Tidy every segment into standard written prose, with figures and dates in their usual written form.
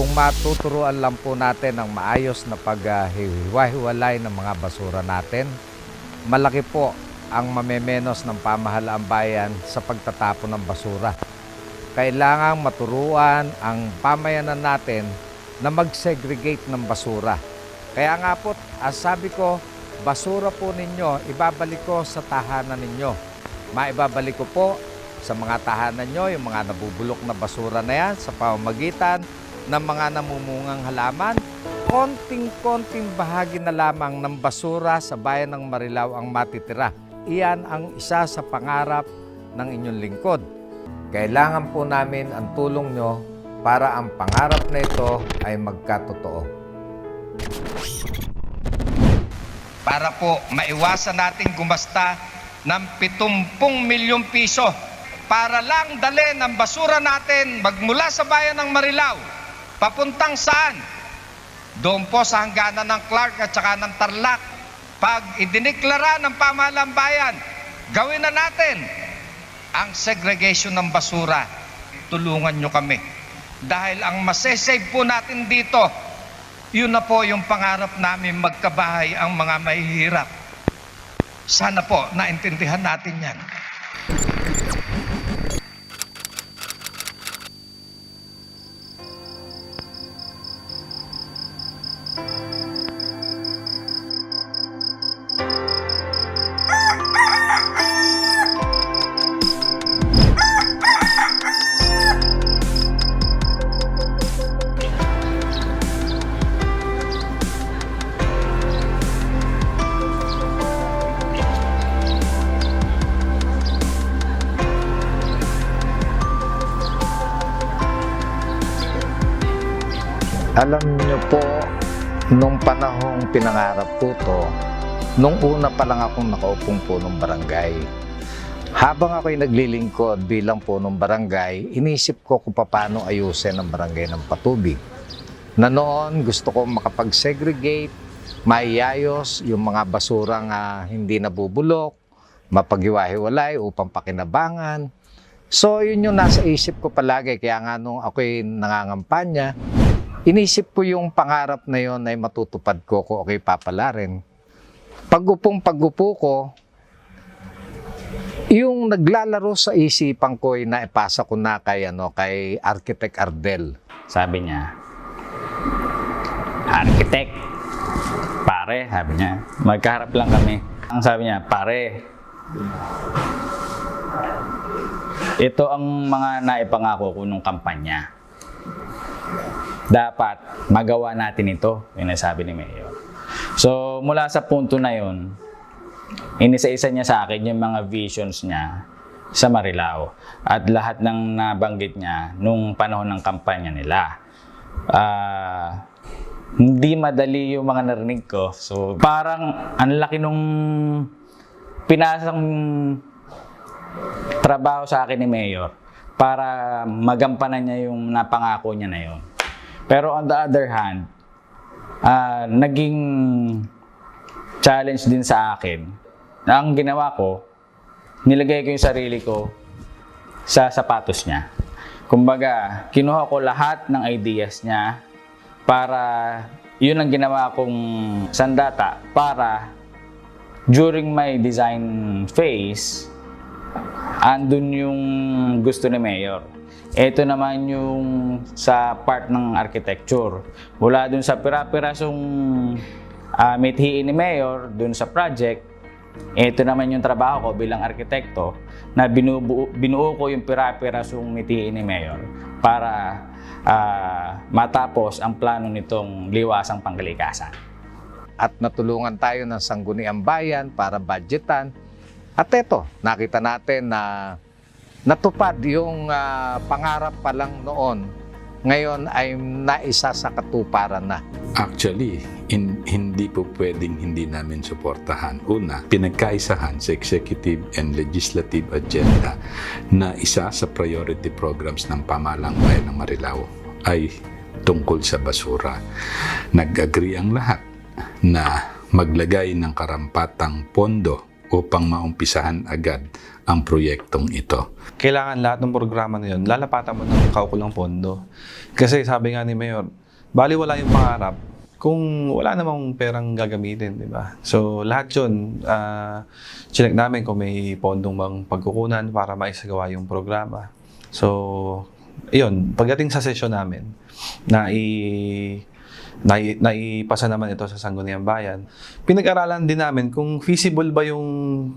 kung matuturuan lang po natin ang maayos na paghiwa-hiwalay ng mga basura natin, malaki po ang mamemenos ng pamahalaang bayan sa pagtatapon ng basura. Kailangang maturuan ang pamayanan natin na mag-segregate ng basura. Kaya nga po, sabi ko, basura po ninyo, ibabalik ko sa tahanan ninyo. Maibabalik ko po sa mga tahanan nyo, yung mga nabubulok na basura na yan sa pamamagitan ng mga namumungang halaman. Konting-konting bahagi na lamang ng basura sa bayan ng Marilao ang matitira. Iyan ang isa sa pangarap ng inyong lingkod. Kailangan po namin ang tulong nyo para ang pangarap na ito ay magkatotoo. Para po maiwasan nating gumasta ng 70 milyong piso para lang dalhin ang basura natin magmula sa bayan ng Marilao. Papuntang saan? Doon po sa hangganan ng Clark at saka ng Tarlac. Pag idiniklara ng pamahalang bayan, gawin na natin ang segregation ng basura. Tulungan nyo kami. Dahil ang masesave po natin dito, yun na po yung pangarap namin, magkabahay ang mga mahihirap. Sana po naintindihan natin yan. Alam niyo po, nung panahong pinangarap po to, nung una pa lang akong nakaupong punong barangay. Habang ako'y naglilingkod bilang punong barangay, inisip ko kung paano ayusin ang barangay ng patubig. Na noon, gusto ko makapag-segregate, maiayos yung mga basurang hindi nabubulok, mapaghiwa-hiwalay upang pakinabangan. So, yun yung nasa isip ko palagi. Kaya nga nung ako'y nangangampanya, inisip ko yung pangarap na yon ay matutupad ko kung ako'y papalarin. Pag-upo ko, yung naglalaro sa isipan ko ay naipasa ko na kay Architect Ardel. Sabi niya, "Architect, pare," sabi niya, magkaharap lang kami. Ang sabi niya, "Pare, ito ang mga naipangako ko nung kampanya. Dapat magawa natin ito," yung nasabi ni Mayor. So, mula sa punto na yon, inisa-isa niya sa akin yung mga visions niya sa Marilao at lahat ng nabanggit niya nung panahon ng kampanya nila. Hindi madali yung mga narinig ko. So, parang ang laki nung pinasang trabaho sa akin ni Mayor para magampanan niya yung napangako niya na yon. Pero on the other hand, naging challenge din sa akin. Ang ginawa ko, nilagay ko yung sarili ko sa sapatos niya. Kumbaga, kinuha ko lahat ng ideas niya para yun ang ginawa kong sandata para during my design phase, andun yung gusto ni Mayor. Ito naman yung sa part ng architecture. Mula dun sa pira-pirasong mithiin ni Mayor dun sa project, ito naman yung trabaho ko bilang arkitekto na binuo ko yung pira-pirasong mithiin ni Mayor para matapos ang plano nitong liwasang pangkalikasan. At natulungan tayo ng Sangguniang Bayan para budgetan. At eto, nakita natin na natupad yung pangarap pa lang noon, ngayon ay naisa sa katuparan na. Actually, hindi po pwedeng hindi namin suportahan. Una, pinagkaisahan sa executive and legislative agenda na isa sa priority programs ng Pamahalang Bayan ng Marilao ay tungkol sa basura. Nag-agree ang lahat na maglagay ng karampatang pondo upang maumpisahan agad ang proyektong ito. Kailangan lahat ng programa na yun, lalapatan mo ng kaukulang pondo. Kasi sabi nga ni Mayor, bali wala yung pangarap kung wala namang perang gagamitin, di ba? So lahat yun, chinek namin kung may pondong bang pagkukunan para maisagawa yung programa. So, yun, pagdating sa session namin, naipasa naman ito sa Sangguniang Bayan. Pinag-aralan din namin kung feasible ba yung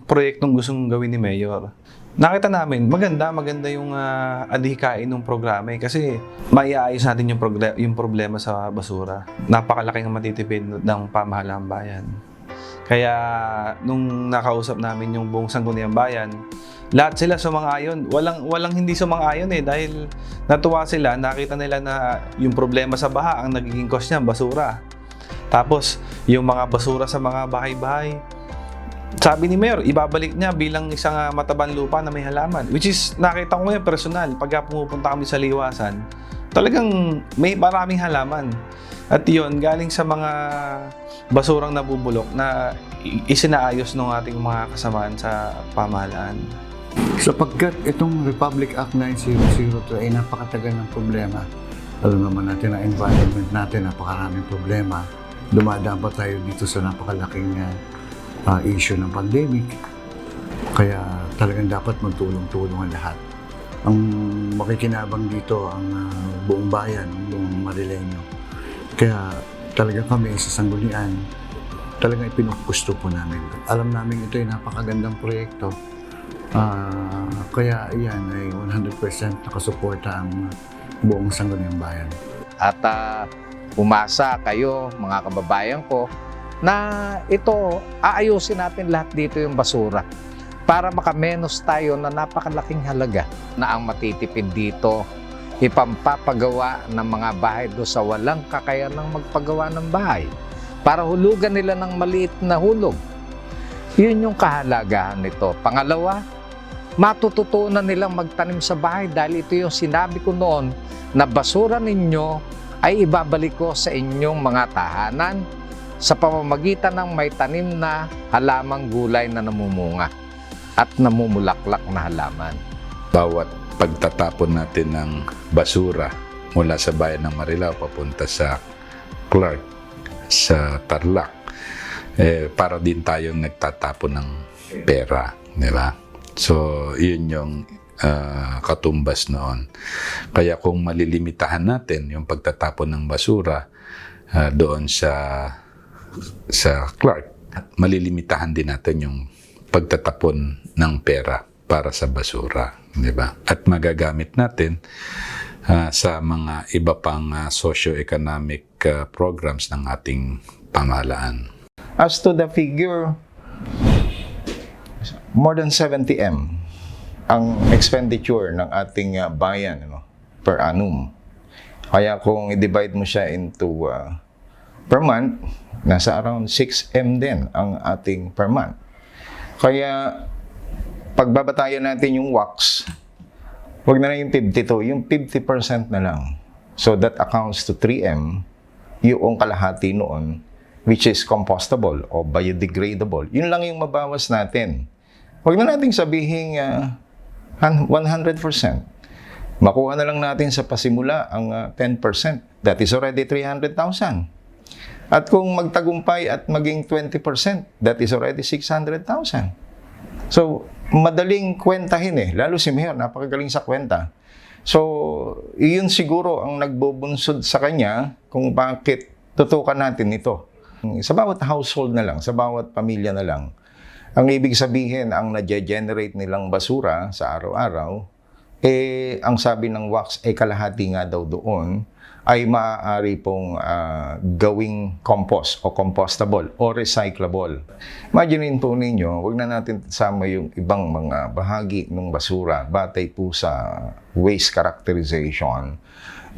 proyektong gustong gawin ni Mayor. Nakita namin, maganda yung adhikain ng programa kasi maiaayos natin yung problema sa basura. Napakalaking matitipid ng pamahalaan bayan. Kaya nung nakausap namin yung buong Sangguniang Bayan, lahat sila sumang-ayon. Walang hindi sumang-ayon dahil natuwa sila, nakita nila na yung problema sa baha, ang nagiging cause niya, basura. Tapos, yung mga basura sa mga bahay-bahay, sabi ni Mayor, ibabalik niya bilang isang matabang lupa na may halaman. Which is, nakita ko ngayon personal, pagka pumupunta kami sa liwasan, talagang may maraming halaman. At yun, galing sa mga basurang nabubulok na isinaayos ng ating mga kasamaan sa pamahalaan. Sapagkat itong Republic Act 9002 ay napakatagal ng problema. Alam naman natin na environment natin, napakaraming problema. Dumadaan pa tayo dito sa napakalaking issue ng pandemic. Kaya talagang dapat magtulong-tulong ang lahat. Ang makikinabang dito ang buong bayan, buong Marileño. Kaya talaga kami sa Sanggunian, talagang ipinugusto po namin. Alam namin ito ay napakagandang proyekto. Kaya yan ay 100% nakasuporta ang buong Sangguniang Bayan. At umasa kayo, mga kababayan ko, na ito, aayusin natin lahat dito yung basura para makamenos tayo na napakalaking halaga na ang matitipid dito ipampapagawa ng mga bahay do sa walang kakayanang magpagawa ng bahay para hulugan nila ng maliit na hulog. Yun yung kahalagahan nito. Pangalawa, matututunan nilang magtanim sa bahay dahil ito yung sinabi ko noon na basura ninyo ay ibabalik ko sa inyong mga tahanan sa pamamagitan ng may tanim na halamang gulay na namumunga at namumulaklak na halaman. Bawat pagtatapon natin ng basura mula sa bayan ng Marilao papunta sa Clark, sa Tarlac, para din tayong nagtatapon ng pera, di ba? So, yun yung katumbas noon. Kaya kung malilimitahan natin yung pagtatapon ng basura doon sa Clark, malilimitahan din natin yung pagtatapon ng pera para sa basura, di ba? At magagamit natin sa mga iba pang socio-economic programs ng ating pamahalaan. As to the figure, more than 70M ang expenditure ng ating bayan per annum. Kaya kung i-divide mo siya into per month, nasa around 6M din ang ating per month. Kaya pagbabatayan natin yung wax, wag na yung 52, yung 50% na lang. So that accounts to 3M, yung kalahati noon, which is compostable o biodegradable. Yun lang yung mabawas natin. Wag na nating sabihin 100%. Makuha na lang natin sa pasimula ang 10%. That is already 300,000. At kung magtagumpay at maging 20%, that is already 600,000. So, madaling kwentahin lalo si Mayor, napakagaling sa kwenta. So, iyon siguro ang nagbubunsod sa kanya kung bakit tutukan natin ito. Sa bawat household na lang, sa bawat pamilya na lang, ang ibig sabihin, ang na-generate nilang basura sa araw-araw, ang sabi ng wax ay kalahati nga daw doon, ay maaari pong gawing compost o compostable o recyclable. Imagine po ninyo, huwag na natin sama yung ibang mga bahagi ng basura batay po sa waste characterization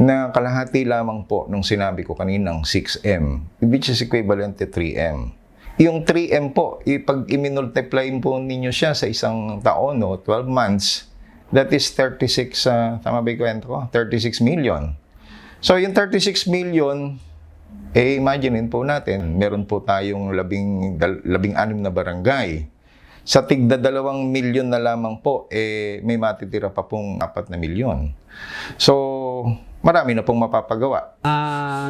na kalahati lamang po nung sinabi ko kaninang 6M, which is equivalent to 3M. Yung 3M po, pag i-multiply po ninyo siya sa isang taon, 12 months, that is 36, tama ba yung kwento ko? 36 million. So, yung 36 million, imaginein po natin, meron po tayong 16 na barangay. Sa tigda 2 milyon na lamang po, may matitira pa pong 4 na milyon. So, marami na pong mapapagawa.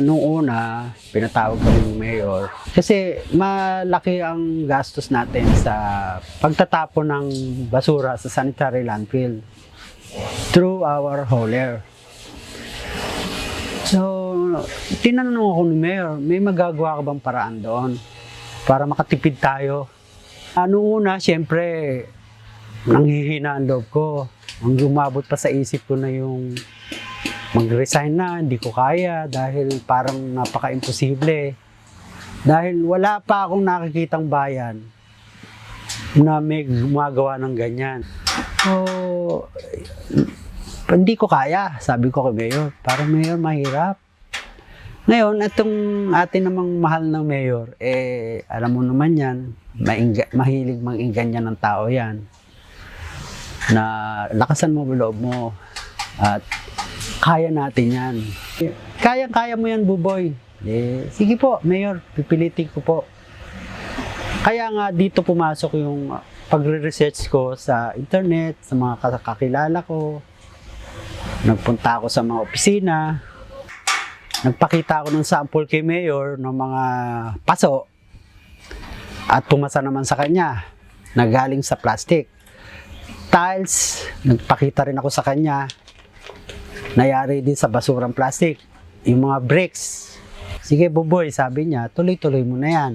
Nung una, pinatawag kami ng mayor kasi malaki ang gastos natin sa pagtatapon ng basura sa sanitary landfill through our hauler. So, tinanong ako ni mayor, may magagawa ka bang paraan doon para makatipid tayo? Noong una, siyempre, nanghihina ang loob ko. Ang lumabot pa sa isip ko na yung mag-resign na, hindi ko kaya dahil parang napaka-imposible. Dahil wala pa akong nakikitang bayan na may gumagawa ng ganyan. So, hindi ko kaya, sabi ko kay Mayor. Parang Mayor, mahirap. Ngayon, itong atin namang mahal ng Mayor, alam mo naman yan, mahilig mang-inggan ng tao yan. Na lakasan mo ang loob mo at kaya natin yan. Kaya mo yan, Buboy. Sige po, Mayor, pipilitin ko po. Kaya nga dito pumasok yung pagre-research ko sa internet, sa mga kakilala ko. Nagpunta ako sa mga opisina. Nagpakita ako ng sample kay Mayor ng mga paso. At pumasa naman sa kanya na galing sa plastic. Tiles, nagpakita rin ako sa kanya. Nayari din sa basurang plastic. Yung mga bricks. Sige, Buboy, sabi niya, tuloy-tuloy mo na yan.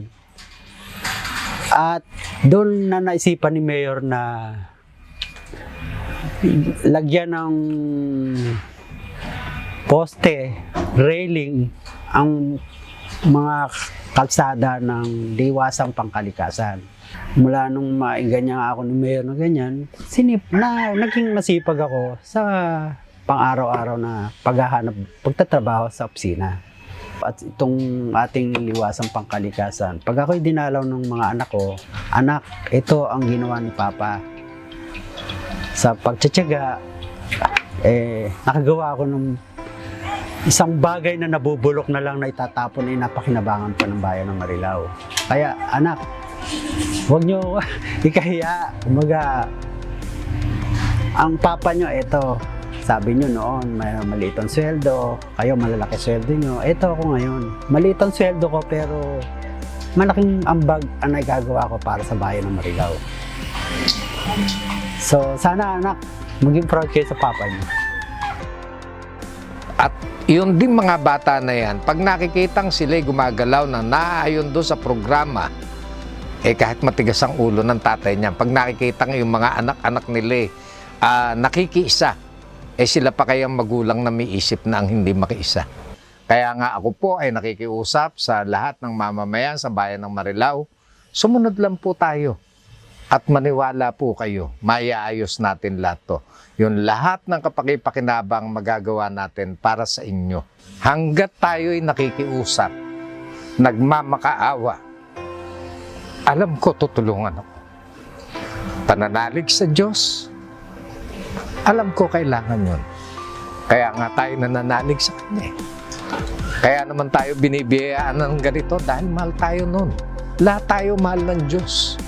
At doon na naisipan ni Mayor na lagyan ng poste, railing, ang mga kalsada ng diwasang pangkalikasan. Mula nung mainggan niya ako ni Mayor na ganyan, naging masipag ako sa pang-araw-araw na pagtatrabaho sa opisina. At itong ating liwasang pangkalikasan, pag ako'y dinalaw ng mga anak ko, anak, ito ang ginawa ni Papa. Sa pagtsatsaga, nakagawa ako ng isang bagay na nabubulok na lang na itatapon ay napakinabangan pa ng bayan ng Marilao. Kaya anak, huwag nyo ikahiya. Umaga, ang papa nyo, ito, sabi nyo noon, may maliit ang sweldo, kayo malalaki sweldo nyo. Ito ako ngayon, maliit ang sweldo ko pero malaking ambag ang nagagawa ko para sa bayan ng Marilao. So, sana anak, maging proud kayo sa papa nyo. At yun din mga bata na yan, pag nakikitang sila'y gumagalaw na naayon doon sa programa, kahit matigas ang ulo ng tatay niya, pag nakikitang yung mga anak-anak nila nakikiisa, sila pa kayang magulang na may isip na ang hindi makiisa. Kaya nga ako po ay nakikiusap sa lahat ng mamamayan sa bayan ng Marilao, sumunod lang po tayo at maniwala po kayo, maiaayos natin lahat to. Yung lahat ng kapakipakinabang magagawa natin para sa inyo. Hanggat tayo'y nakikiusap, nagmamakaawa, alam ko tutulungan ako. Pananalig sa Diyos, alam ko kailangan yun. Kaya nga tayo nananalig sa Kanya. Kaya naman tayo binibiyayaan ng ganito dahil mahal tayo nun. Lahat tayo mahal ng Diyos.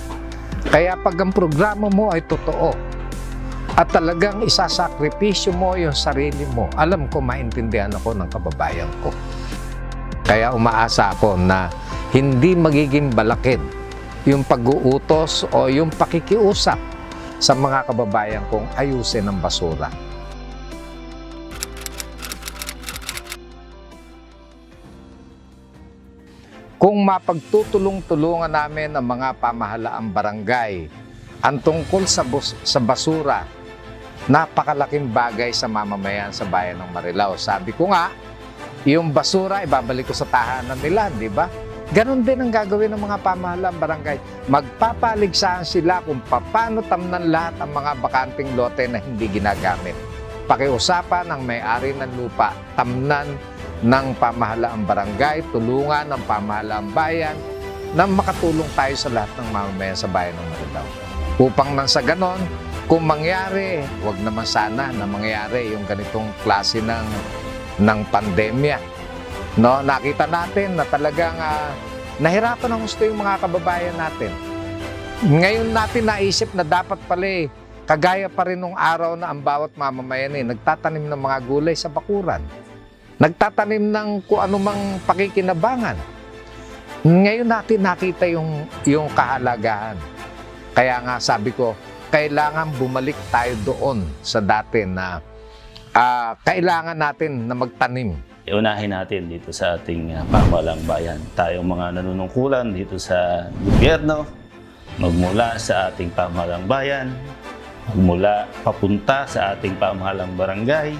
Kaya pag ang programa mo ay totoo at talagang isasakripisyo mo yung sarili mo, alam ko maintindihan ako ng kababayan ko. Kaya umaasa ako na hindi magiging balakid yung pag-uutos o yung pakikiusap sa mga kababayan kong ayusin ang basura. Kung mapagtutulong-tulungan namin ang mga pamahalaang barangay, ang tungkol sa basura, napakalaking bagay sa mamamayan sa bayan ng Marilao. Sabi ko nga, yung basura ibabalik ko sa tahanan nila, di ba? Ganon din ang gagawin ng mga pamahalaang barangay. Magpapaligsahan sila kung paano tamnan lahat ang mga bakanting lote na hindi ginagamit. Pakiusapan ng may-ari ng lupa, tamnan ng pamahalaang barangay, tulungan ng pamahalaang bayan na makatulong tayo sa lahat ng mamamayan sa bayan ng Marilao. Upang nang sa ganon, kung mangyari, wag naman sana na mangyari yung ganitong klase ng pandemya. No, nakita natin na talagang nahirapan ang gusto yung mga kababayan natin. Ngayon natin naisip na dapat pala kagaya pa rin nung araw na ang bawat mamamayan nagtatanim ng mga gulay sa bakuran. Nagtatanim ng kung anumang pakikinabangan. Ngayon natin nakita yung kahalagahan. Kaya nga sabi ko, kailangan bumalik tayo doon sa dati na kailangan natin na magtanim. Unahin natin dito sa ating pamahalang bayan. Tayong mga nanunungkulan dito sa gobyerno, magmula sa ating pamahalang bayan, magmula papunta sa ating pamahalang barangay,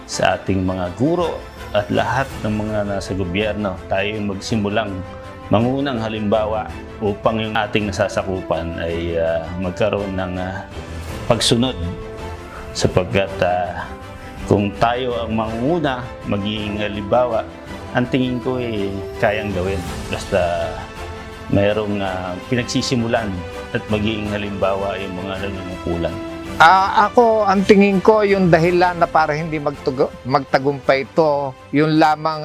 sa ating mga guro at lahat ng mga nasa gobyerno, tayo magsimulang mangunang halimbawa upang yung ating nasasakupan ay magkaroon ng pagsunod sapagkat kung tayo ang manguna, magiging halimbawa, ang tingin ko ay kayang gawin. Basta mayroong pinagsisimulan at magiging halimbawa yung mga nanunungkulan. Ako, ang tingin ko, yung dahilan na para hindi magtagumpay ito, yung lamang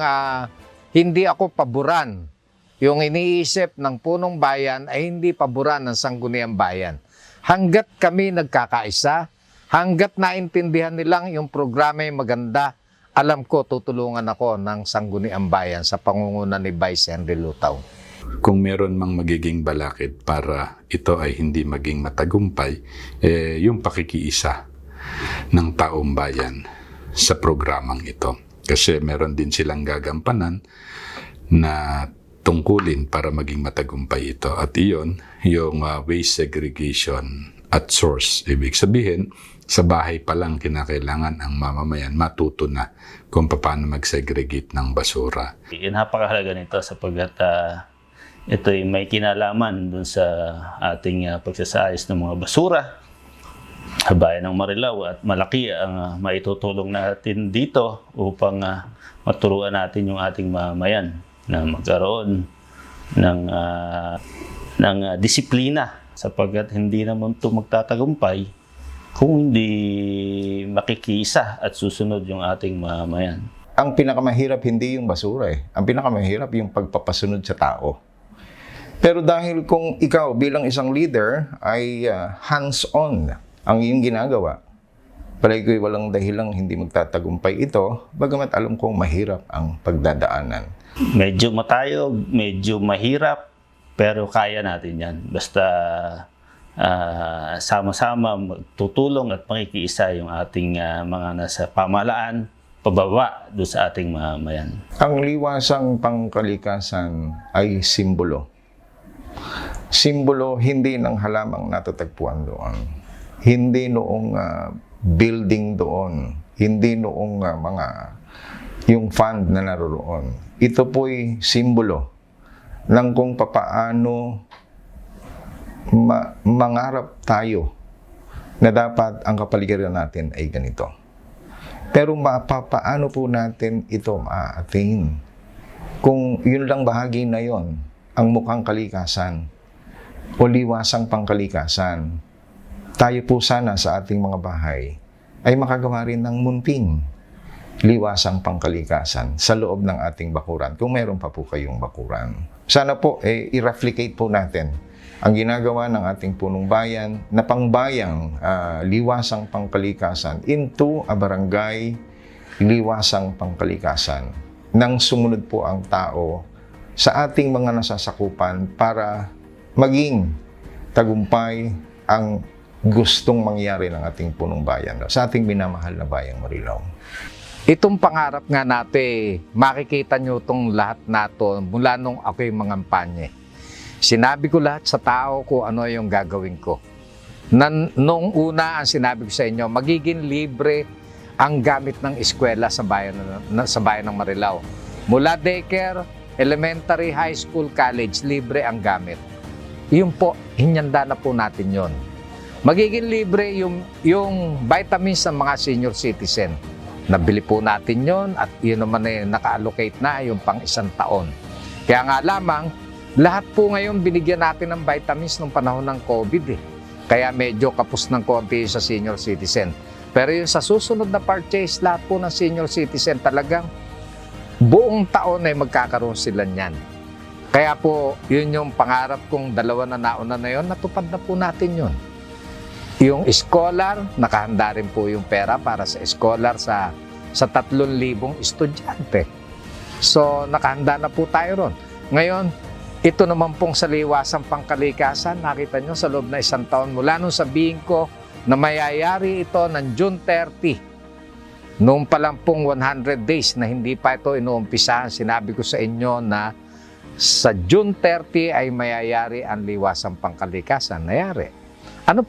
hindi ako paboran. Yung iniisip ng punong bayan ay hindi paboran ng Sangguniang Bayan. Hanggat kami nagkakaisa, hanggat naintindihan nilang yung programa ay maganda, alam ko tutulungan ako ng Sangguniang Bayan sa pangunguna ni Vice Henry Lutaw. Kung meron mang magiging balakid para ito ay hindi maging matagumpay, yung pakikiisa ng taong bayan sa programang ito. Kasi meron din silang gagampanan na tungkulin para maging matagumpay ito. At iyon, yung waste segregation at source. Ibig sabihin, sa bahay pa lang kinakailangan ang mamamayan matuto na kung paano mag-segregate ng basura. Napakahalaga nito sapagkat ito ay may kinalaman dun sa ating pagsasayos ng mga basura sa bayan ng Marilao at malaki ang maitutulong natin dito upang maturuan natin yung ating mamamayan na magkaroon ng disiplina sapagkat hindi naman ito magtatagumpay kung hindi makikisa at susunod yung ating mamamayan. Ang pinakamahirap hindi yung basura Ang pinakamahirap yung pagpapasunod sa tao. Pero dahil kung ikaw bilang isang leader ay hands-on ang iyong ginagawa, palagi ko'y walang dahilang hindi magtatagumpay ito, bagamat alam kong mahirap ang pagdadaanan. Medyo matayog, medyo mahirap, pero kaya natin yan. Basta sama-sama magtutulong at makikiisa yung ating mga nasa pamahalaan, pababa doon sa ating mamamayan. Ang liwasang pangkalikasan ay simbolo. Simbolo hindi ng halamang natatagpuan doon. Hindi noong building doon. Hindi noong yung fund na naroon. Ito po'y simbolo ng kung papaano mangarap tayo na dapat ang kapaligiran natin ay ganito. Pero papaano po natin ito ma-attain? Kung yun lang bahagi na yon, ang mukhang kalikasan o liwasang pangkalikasan, tayo po sana sa ating mga bahay ay makagawa rin ng munting liwasang pangkalikasan sa loob ng ating bakuran, kung meron pa po kayong bakuran. Sana po i-replicate po natin ang ginagawa ng ating punong bayan na pangbayang liwasang pangkalikasan into a barangay liwasang pangkalikasan. Nang sumunod po ang tao sa ating mga nasasakupan para maging tagumpay ang gustong mangyari ng ating punong bayan sa ating minamahal na bayang Marilao. Itong pangarap nga natin, makikita nyo itong lahat nato mula nung ako'y mangampanye. Sinabi ko lahat sa tao kung ano yung gagawin ko. Noong una, ang sinabi ko sa inyo, magiging libre ang gamit ng eskwela sa bayan ng Marilao. Mula daycare, elementary, high school, college, libre ang gamit. Yun po, hinyanda na po natin yon. Magiging libre yung vitamins ng mga senior citizen. Nabili po natin yon at yun naman naka-allocate na yung pang 1 taon. Kaya nga lamang, lahat po ngayon binigyan natin ng vitamins nung panahon ng COVID Kaya medyo kapos ng konti sa senior citizen. Pero yung sa susunod na purchase, lahat po ng senior citizen talagang buong taon ay magkakaroon sila niyan. Kaya po, yun yung pangarap kong dalawa na nauna na yun, natupad na po natin yun. Yung scholar, nakahanda rin po yung pera para sa scholar sa 3,000 estudyante. So, nakahanda na po tayo ron. Ngayon, ito naman pong sa liwasang pangkalikasan, nakita nyo sa loob na 1 taon mula nung sabihin ko na mayayari ito ng June 30. Noong pa lang pong 100 days na hindi pa ito inuumpisahan, sinabi ko sa inyo na sa June 30 ay mayayari ang liwasang pangkalikasan. Nayari. Ano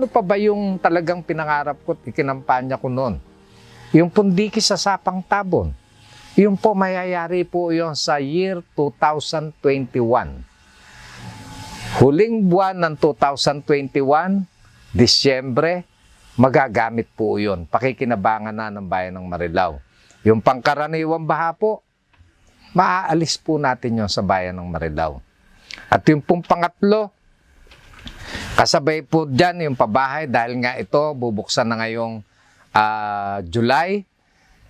pa ba yung talagang pinangarap ko, ikinampanya ko noon? Yung pundiki sa Sapang Tabon. Yung po mayayari po yon sa year 2021. Huling buwan ng 2021, Disyembre, magagamit po yon. Pakikinabangan na ng bayan ng Marilao. Yung pangkaraniwang baha po, maaalis po natin yon sa bayan ng Marilao. At yung pong pangatlo, kasabay po dyan yung pabahay dahil nga ito bubuksan na ngayong July.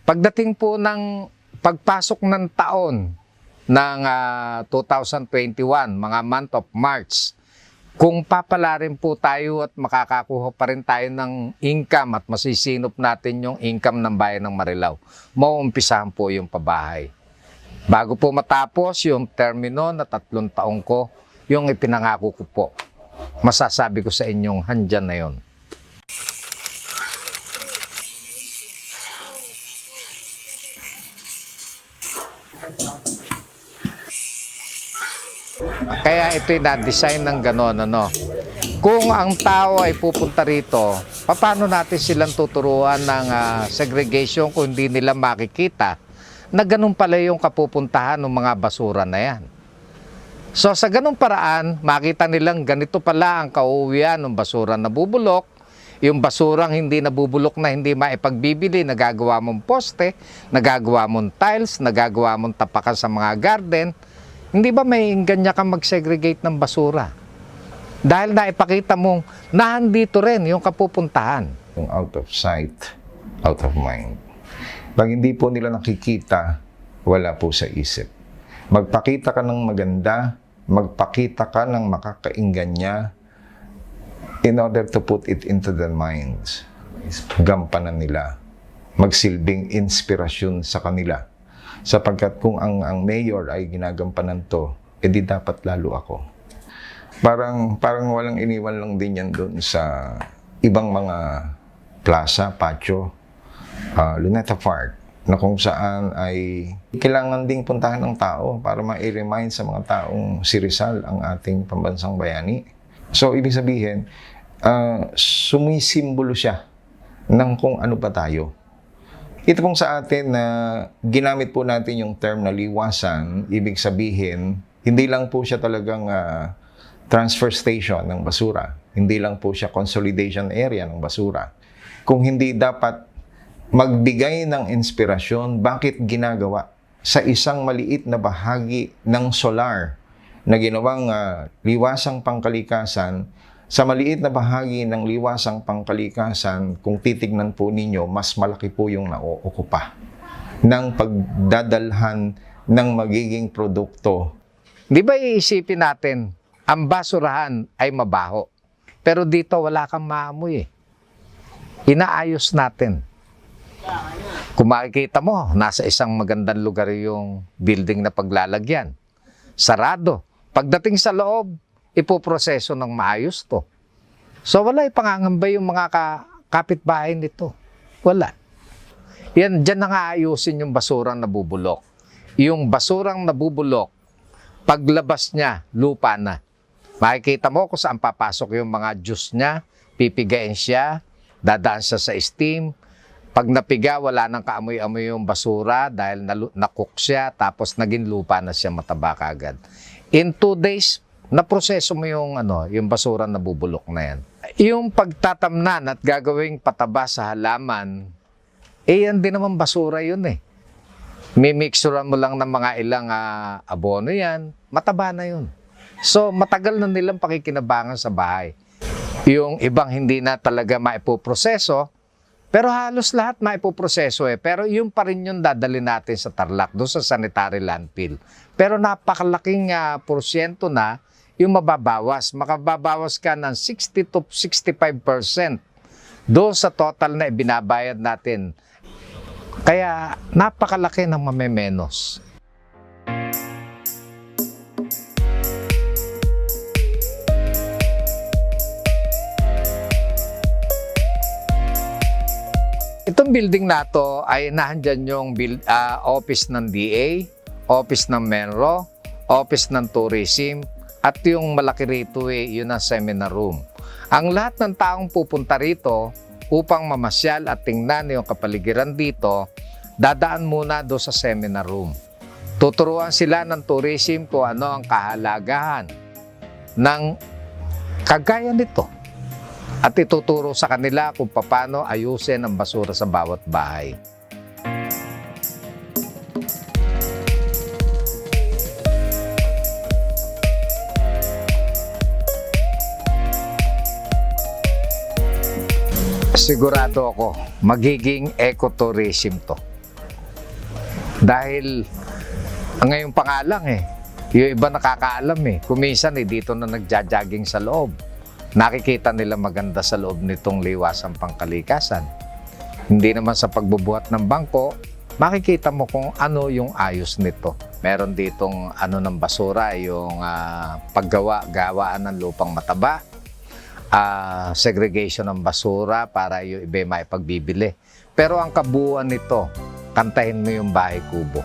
Pagdating po ng pagpasok ng taon ng 2021, mga month of March, kung papalarin po tayo at makakakuha pa rin tayo ng income at masisinop natin yung income ng bayan ng Marilao, mauumpisahan po yung pabahay. Bago po matapos yung termino na 3 taong ko, yung ipinangako ko po, masasabi ko sa inyong handyan na yon. Kaya ito'y na-design ng gano'n, ano. Kung ang tao ay pupunta rito, paano natin silang tuturuan ng segregation kung hindi nila makikita na ganun pala yung kapupuntahan ng mga basura na yan. So sa ganung paraan, makita nilang ganito pala ang kauwian ng basura na bubulok, yung basurang hindi nabubulok na hindi maipagbibili, nagagawa mong poste, nagagawa mong tiles, nagagawa mong tapakan sa mga garden. Hindi ba may inganya kang mag-segregate ng basura? Dahil naipakita mong nahandito rin yung kapupuntahan. Yung out of sight, out of mind. Pag hindi po nila nakikita, wala po sa isip. Magpakita ka ng maganda, magpakita ka ng makakainganya in order to put it into their minds. Gampanan nila. Magsilbing inspirasyon sa kanila. Sapagkat kung ang mayor ay ginagampanan to, edi dapat lalo ako. Parang walang iniwan lang din yan doon sa ibang mga plaza, patio, Luneta Park, na kung saan ay kailangan ding puntahan ng tao para ma-remind sa mga taong si Rizal ang ating pambansang bayani. So, ibig sabihin, sumisimbolo siya ng kung ano ba tayo. Ito pong sa atin na ginamit po natin yung term na liwasan, ibig sabihin, hindi lang po siya talagang transfer station ng basura. Hindi lang po siya consolidation area ng basura. Kung hindi dapat magbigay ng inspirasyon, bakit ginagawa sa isang maliit na bahagi ng solar na ginawang liwasang pangkalikasan, sa maliit na bahagi ng liwasang pangkalikasan, kung titignan po ninyo, mas malaki po yung nauokupa ng pagdadalhan ng magiging produkto. Di ba iisipin natin, ang basurahan ay mabaho. Pero dito wala kang maamoy eh. Inaayos natin. Kung makikita mo, nasa isang magandang lugar yung building na paglalagyan. Sarado. Pagdating sa loob, ipoproseso ng maayos to. So wala ipangangambay yung mga kapitbahay nito. Wala. Yan, dyan na nga ayusin yung basurang nabubulok. Yung basurang nabubulok, paglabas niya, lupa na. Makikita mo kung saan papasok yung mga juice niya, pipigain siya, dadaan siya sa steam. Pag napiga, wala nang kaamoy-amoy yung basura dahil nakook siya, tapos naging lupa na siya, mataba kaagad. In 2 days, naproseso mo yung basura na bubulok na yan. Yung pagtatamnan at gagawing pataba sa halaman, yan din naman basura yun eh. Mimixuran mo lang ng mga ilang abono yan, mataba na yun. So matagal na nilang pakikinabangan sa bahay. Yung ibang hindi na talaga maipoproseso, Pero halos lahat maipoproseso Pero yung pa rin yung dadali natin sa Tarlac, doon sa sanitary landfill. Pero napakalaking porsyento na yung mababawas. Makababawas ka ng 60 to 65% doon sa total na ibinabayad natin. Kaya napakalaki ng mamemenos. Itong building na to ay nahandyan yung office ng DA, office ng Menro, office ng Tourism, at yung malaki rito yun ang seminar room. Ang lahat ng taong pupunta rito upang mamasyal at tingnan yung kapaligiran dito, dadaan muna do sa seminar room. Tuturuan sila ng tourism kung ano ang kahalagahan ng kagaya nito. At ituturo sa kanila kung paano ayusin ang basura sa bawat bahay. Sigurado ako, magiging ecotourism to. Dahil ngayon pa nga lang yung iba nakakaalam kuminsan dito na nagja-jogging sa loob. Nakikita nila maganda sa loob nitong liwasang pangkalikasan. Hindi naman sa pagbubuhat ng bangko, makikita mo kung ano yung ayos nito. Meron ditong ng basura, yung gawaan ng lupang mataba, segregation ng basura para yung iba may pagbibili. Pero ang kabuuan nito, kantahin mo yung bahay kubo.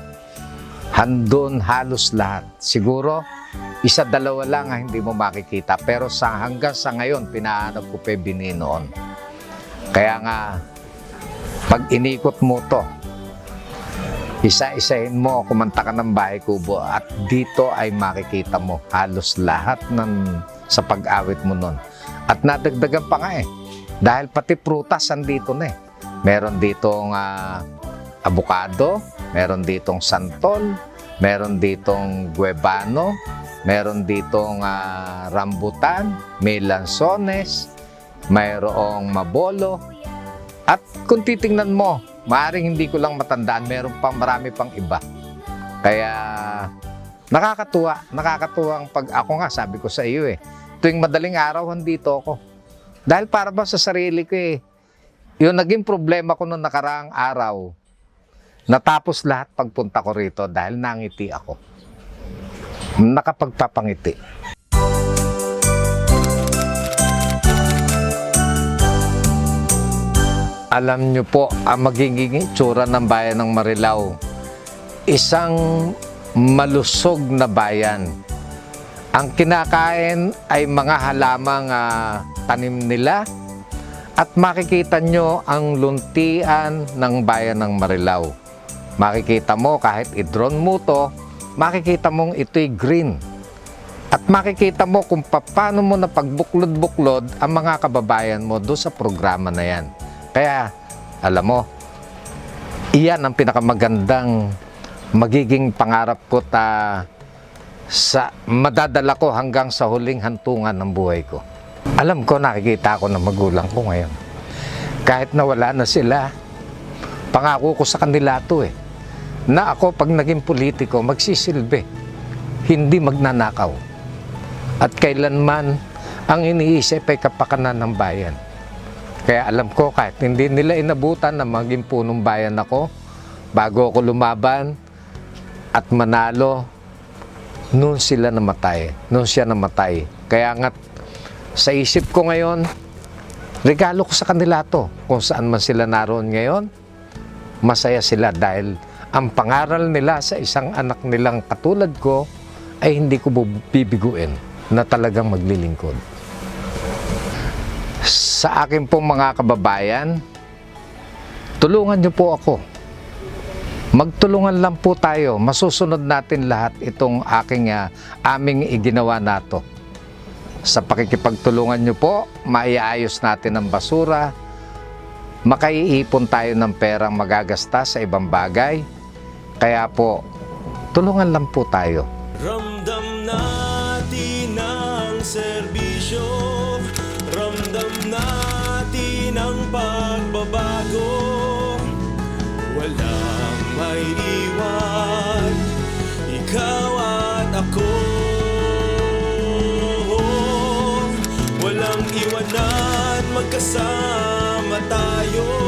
Handon halos lahat. Siguro, isa dalawa lang ang hindi mo makikita. Pero hanggang sa ngayon, pinahanap ko pa bini noon. Kaya nga, pag inikot mo to, isa-isahin mo, kumanta ka ng bahay kubo at dito ay makikita mo halos lahat sa pag-awit mo noon. At nadagdagan pa nga dahil pati prutas andito na Meron ditong abukado, meron ditong santol, meron ditong guebano, meron ditong rambutan, may lansones, mayroong mabolo. At kung titingnan mo, maaaring hindi ko lang matandaan, meron pang marami pang iba. Kaya nakakatuwang pag ako nga, sabi ko sa iyo tuwing madaling araw, andito ako. Dahil para ba sa sarili ko yung naging problema ko noong nakaraang araw, natapos lahat pagpunta ko rito dahil nangiti ako. Nakapagpapangiti. Alam nyo po, ang magiging itsura ng bayan ng Marilao, isang malusog na bayan. Ang kinakain ay mga halamang tanim nila at makikita nyo ang luntian ng bayan ng Marilao. Makikita mo kahit i-drone mo to, makikita mong ito'y green. At makikita mo kung paano mo na pagbuklod-buklod ang mga kababayan mo doon sa programa na yan. Kaya, alam mo, iyan ang pinakamagandang magiging pangarap ko sa madadala ko hanggang sa huling hantungan ng buhay ko. Alam ko, nakikita ko ng magulang ko ngayon. Kahit nawala na sila, pangako ko sa kanila ito na ako pag naging politiko, magsisilbi, hindi magnanakaw. At kailanman ang iniisip ay kapakanan ng bayan. Kaya alam ko, kahit hindi nila inabutan na maging punong bayan ako, bago ako lumaban at manalo, noon sila namatay, noon siya namatay. Kaya nga, sa isip ko ngayon, regalo ko sa kanila to. Kung saan man sila naroon ngayon, masaya sila dahil ang pangaral nila sa isang anak nilang katulad ko ay hindi ko bibiguin na talagang maglilingkod. Sa akin pong mga kababayan, tulungan niyo po ako. Magtulungan lang po tayo. Masusunod natin lahat itong aming iginawa nato. Sa pakikipagtulungan niyo po, maiayos natin ang basura, makaiipon tayo ng perang magagasta sa ibang bagay. Kaya po, tulungan lang po tayo. Ramdam natin ang serbisyo, ramdam natin ang pagbabago. maiiwan, ikaw at ako. Walang iwanan, magkasama tayo.